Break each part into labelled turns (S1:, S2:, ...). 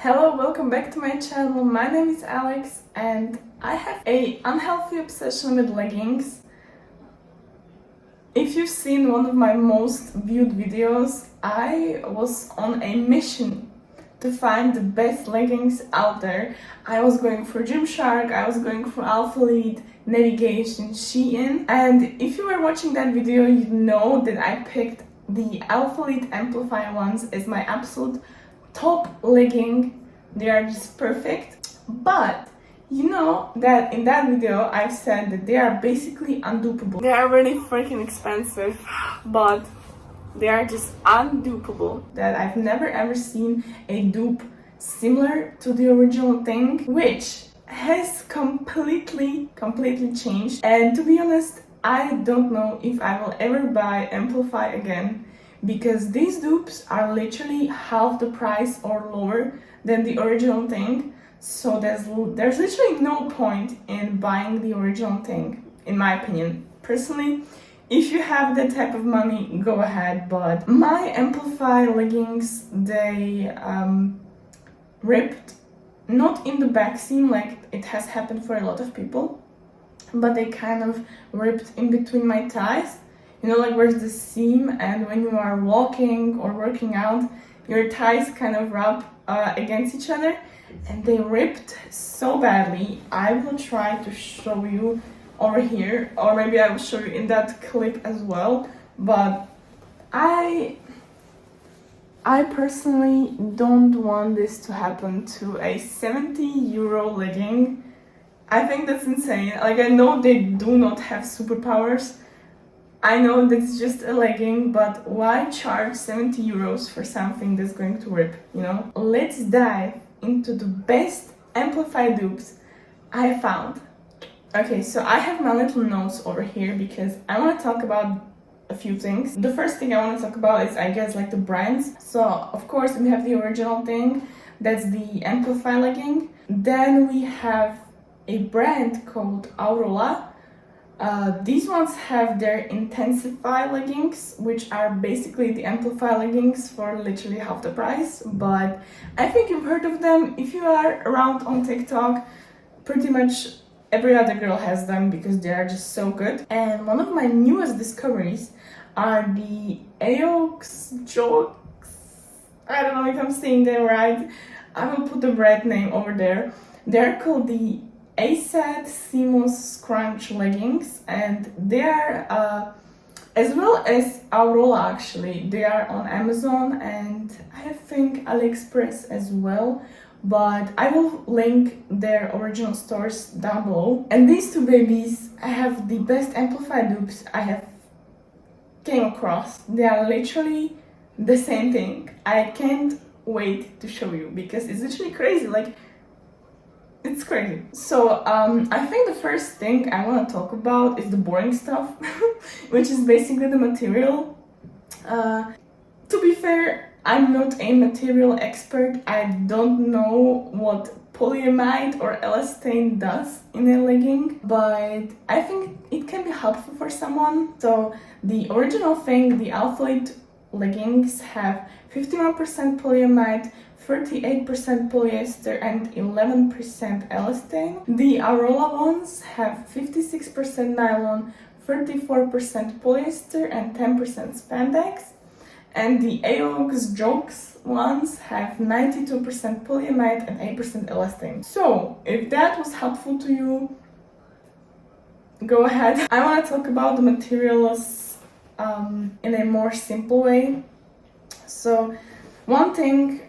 S1: Hello, welcome back to my channel. My name is Alex and I have a unhealthy obsession with leggings. If you've seen one of my most viewed videos, I was on a mission to find the best leggings out there. I was going for Gymshark, I was going for Alphalete, Navigation, Shein, and if you were watching that video, you know that I picked the Alphalete Amplify ones as my absolute top legging. They are just perfect, but you know that in that video I've said that they are basically undupable. They are really freaking expensive, but they are just undupable. That I've never ever seen a dupe similar to the original thing, which has completely changed. And to be honest, I don't know if I will ever buy Amplify again, because these dupes are literally half the price or lower than the original thing. So there's literally no point in buying the original thing, in my opinion. Personally, if you have that type of money, go ahead. But my Amplify leggings, they ripped, not in the back seam like it has happened for a lot of people, but they kind of ripped in between my thighs. You know, like where's the seam, and when you are walking or working out, your thighs kind of rub against each other, and they ripped so badly. I will try to show you over here, or maybe I will show you in that clip as well. But I personally don't want this to happen to a 70 euro legging. I think that's insane. Like, I know they do not have superpowers. I know that's just a legging, but why charge 70 euros for something that's going to rip, you know? Let's dive into the best Amplify dupes I found. Okay, so I have my little notes over here because I want to talk about a few things. The first thing I want to talk about is, I guess, like the brands. So, of course, we have the original thing, that's the Amplify legging. Then we have a brand called Aurora. These ones have their Intensify leggings, which are basically the Amplify leggings for literally half the price. But I think you've heard of them. If you are around on TikTok, pretty much every other girl has them because they are just so good. And one of my newest discoveries are the alexznamm. I don't know if I'm saying that right. I will put the brand name over there. They're called the ASAD Seamless Scrunch leggings, and they are as well as Aurora, actually. They are on Amazon and I think AliExpress as well, but I will link their original stores down below. And these two babies have the best Amplify dupes I have came across. They are literally the same thing. I can't wait to show you because it's literally crazy. Like, it's crazy. So I think the first thing I want to talk about is the boring stuff, which is basically the material. To be fair, I'm not a material expert. I don't know what polyamide or elastane does in a legging, but I think it can be helpful for someone. So the original thing, the Alphalete leggings, have 51% polyamide, 38% polyester and 11% elastane. The Aurora ones have 56% nylon, 34% polyester and 10% spandex. And the alexznamm ones have 92% polyamide and 8% elastane. So, if that was helpful to you, go ahead. I want to talk about the materials in a more simple way. So, one thing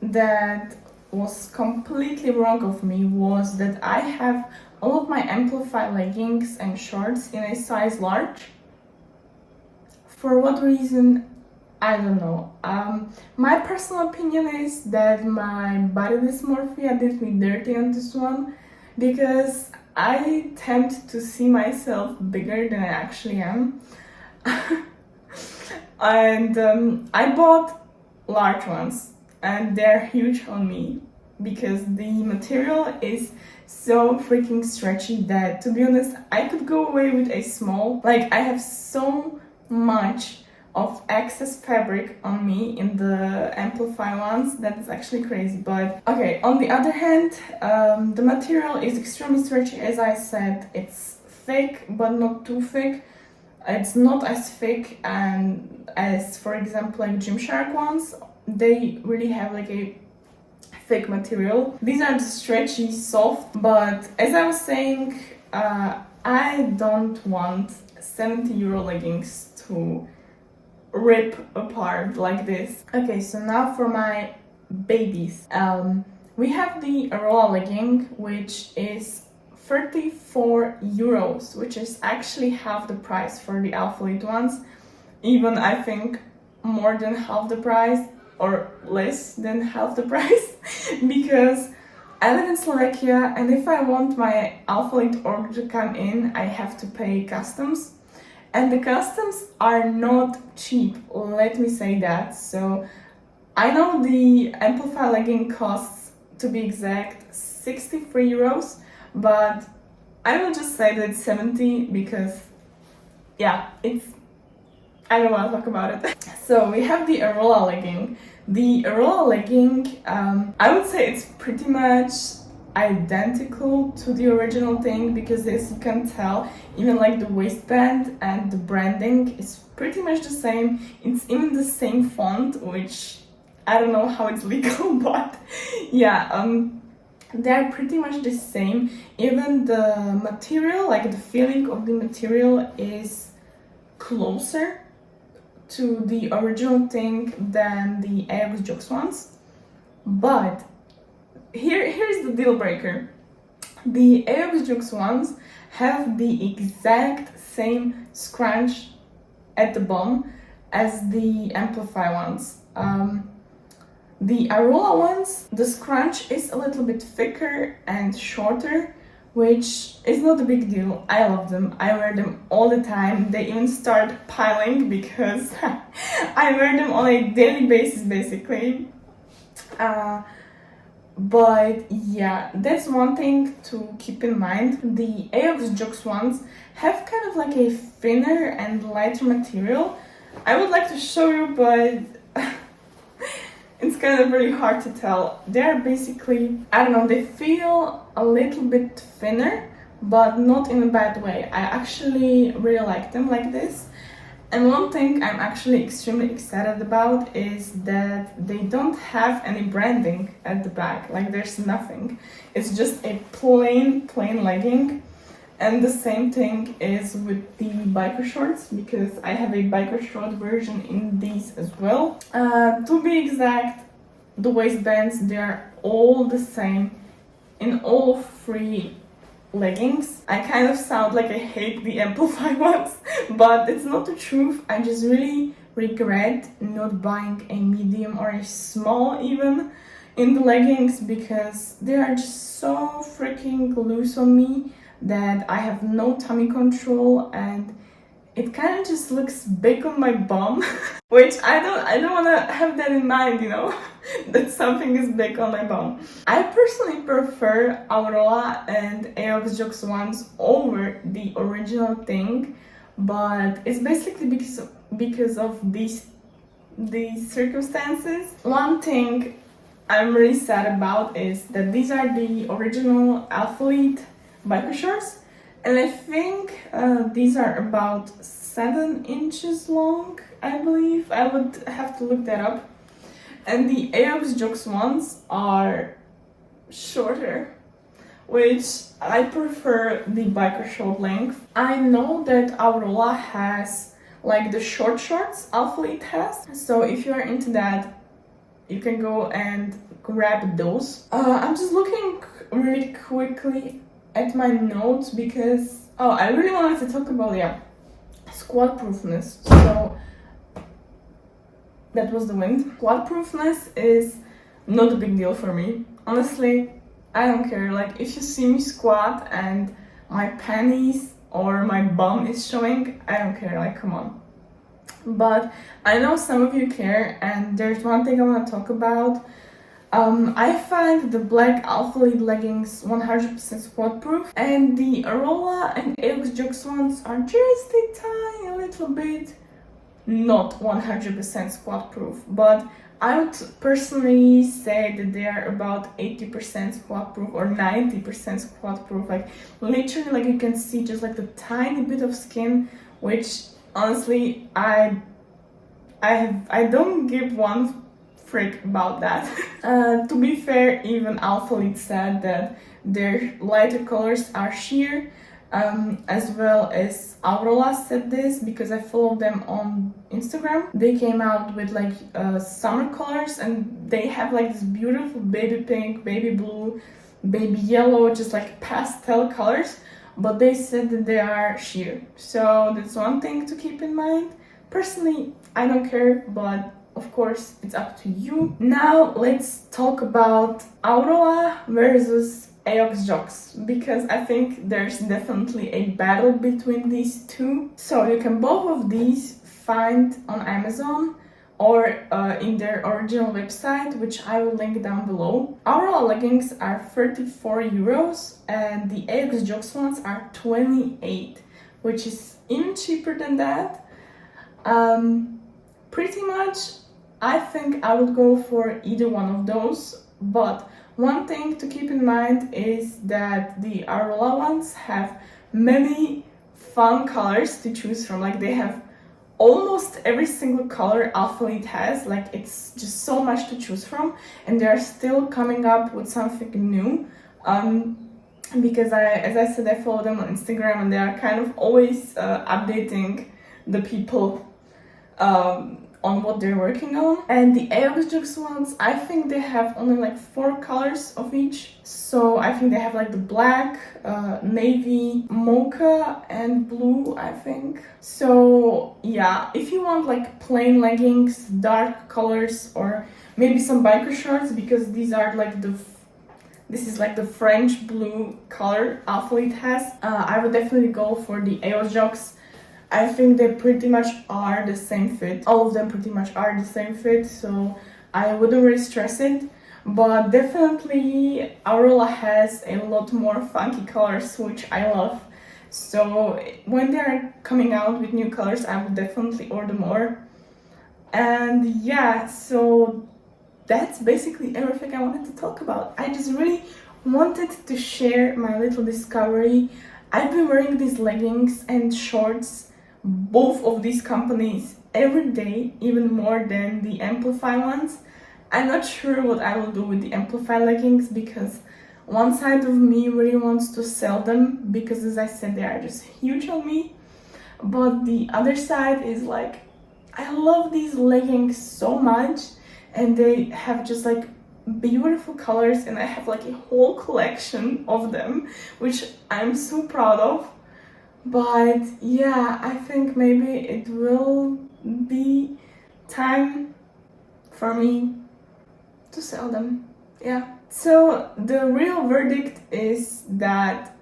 S1: that was completely wrong of me was that I have all of my Amplify leggings and shorts in a size large. For what reason, I don't know. My personal opinion is that my body dysmorphia did me dirty on this one, because I tend to see myself bigger than I actually am. And I bought large ones, and they're huge on me because the material is so freaking stretchy that, to be honest, I could go away with a small. Like, I have so much of excess fabric on me in the Amplify ones. That is actually crazy. But okay, on the other hand, the material is extremely stretchy. As I said, it's thick but not too thick. It's not as thick and as, for example, like Gymshark ones. They really have like a thick material. These are just stretchy, soft, but as I was saying, I don't want 70 euro leggings to rip apart like this. Okay, so now for my babies. We have the Aroa legging, which is 34 euros, which is actually half the price for the alphalete ones. Even I think more than half the price, or less than half the price, because I live in Slovakia, and if I want my alphalete order to come in, I have to pay customs. And the customs are not cheap, let me say that. So I know the Amplify legging costs, to be exact, 63 euros, but I will just say that it's 70 because, yeah, I don't want to talk about it. So we have the Aroa legging. The Aroa legging, I would say it's pretty much identical to the original thing, because as you can tell, even like the waistband and the branding is pretty much the same. It's even the same font, which I don't know how it's legal, but yeah, they're pretty much the same. Even the material, like the feeling of the material, is closer to the original thing than the AX Jux ones. But here's the deal breaker. The AX Jux ones have the exact same scrunch at the bottom as the Amplify ones. The Aroa ones, the scrunch is a little bit thicker and shorter, which is not a big deal. I love them. I wear them all the time. They even start piling because I wear them on a daily basis, basically. But yeah, that's one thing to keep in mind. The AX Jux ones have kind of like a thinner and lighter material. I would like to show you, but it's kind of really hard to tell. They're basically, I don't know, they feel a little bit thinner, but not in a bad way. I actually really like them like this. And one thing I'm actually extremely excited about is that they don't have any branding at the back. Like, there's nothing. It's just a plain legging. And the same thing is with the biker shorts, because I have a biker short version in these as well. To be exact, the waistbands, they are all the same in all three leggings. I kind of sound like I hate the Amplify ones, but it's not the truth. I just really regret not buying a medium or a small even in the leggings, because they are just so freaking loose on me that I have no tummy control, and it kind of just looks big on my bum, which I don't want to have that in mind, you know, that something is big on my bum. I personally prefer Aurora and AX Jux ones over the original thing, but it's basically because of these circumstances. One thing I'm really sad about is that these are the original alphalete biker shorts, and I think these are about 7 inches long, I believe. I would have to look that up. And the AX Jux ones are shorter, which I prefer the biker short length. I know that Aurora has like the short shorts alphalete has, so if you're into that, you can go and grab those. I'm just looking really quickly at my notes because I really wanted to talk about squat proofness. So that was the wind. Squat proofness is not a big deal for me. Honestly, I don't care. Like, if you see me squat and my panties or my bum is showing, I don't care. Like, come on. But I know some of you care, and there's one thing I want to talk about. I find the black alphalete leggings 100% squat proof, and the Aroa and AX Jux ones are just a tiny little bit not 100% squat proof, but I would personally say that they are about 80% squat proof or 90% squat proof. Like literally, like you can see just like the tiny bit of skin, which honestly I don't give one frick about that. To be fair, even alphalete said that their lighter colors are sheer, as well as Aurora said this because I follow them on Instagram. They came out with like summer colors, and they have like this beautiful baby pink, baby blue, baby yellow, just like pastel colors, but they said that they are sheer. So that's one thing to keep in mind. Personally, I don't care, but of course it's up to you. Now let's talk about Aurora versus alexznamm, because I think there's definitely a battle between these two. So you can both of these find on Amazon or in their original website, which I will link down below. Aurora leggings are 34 euros and the alexznamm ones are 28, which is even cheaper than that. Pretty much I think I would go for either one of those, but one thing to keep in mind is that the Aurora ones have many fun colors to choose from. Like they have almost every single color alphalete has. Like it's just so much to choose from, and they're still coming up with something new. Because as I said, I follow them on Instagram, and they are kind of always updating the people on what they're working on. And the alexznamm ones, I think they have only like 4 colors of each. So I think they have like the black, navy, mocha, and blue, I think. So yeah, if you want like plain leggings, dark colors, or maybe some biker shorts, because these are like this is like the French blue color alphalete has, I would definitely go for the alexznamm. I think they pretty much are the same fit. All of them pretty much are the same fit, so I wouldn't really stress it. But definitely Aurora has a lot more funky colors, which I love. So when they're coming out with new colors, I will definitely order more. And yeah, so that's basically everything I wanted to talk about. I just really wanted to share my little discovery. I've been wearing these leggings and shorts, both of these companies, every day, even more than the Amplify ones. I'm not sure what I will do with the Amplify leggings, because one side of me really wants to sell them because, as I said, they are just huge on me. But the other side is like, I love these leggings so much, and they have just like beautiful colors, and I have like a whole collection of them, which I'm so proud of. But yeah, I think maybe it will be time for me to sell them. Yeah. So the real verdict is that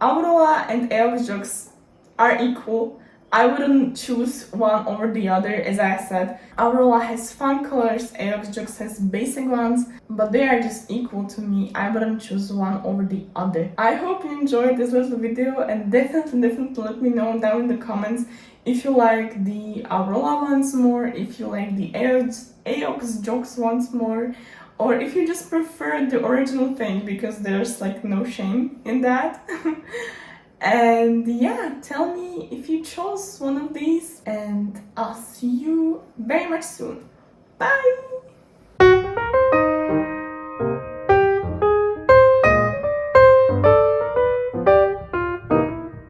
S1: Aurora and alexznamm are equal. I wouldn't choose one over the other. As I said, Aurora has fun colors, alexznamm has basic ones, but they are just equal to me. I wouldn't choose one over the other. I hope you enjoyed this little video, and definitely let me know down in the comments if you like the Aurora ones more, if you like the alexznamm ones more, or if you just prefer the original thing, because there's like no shame in that. And yeah, tell me if you chose one of these, and I'll see you very much soon. Bye!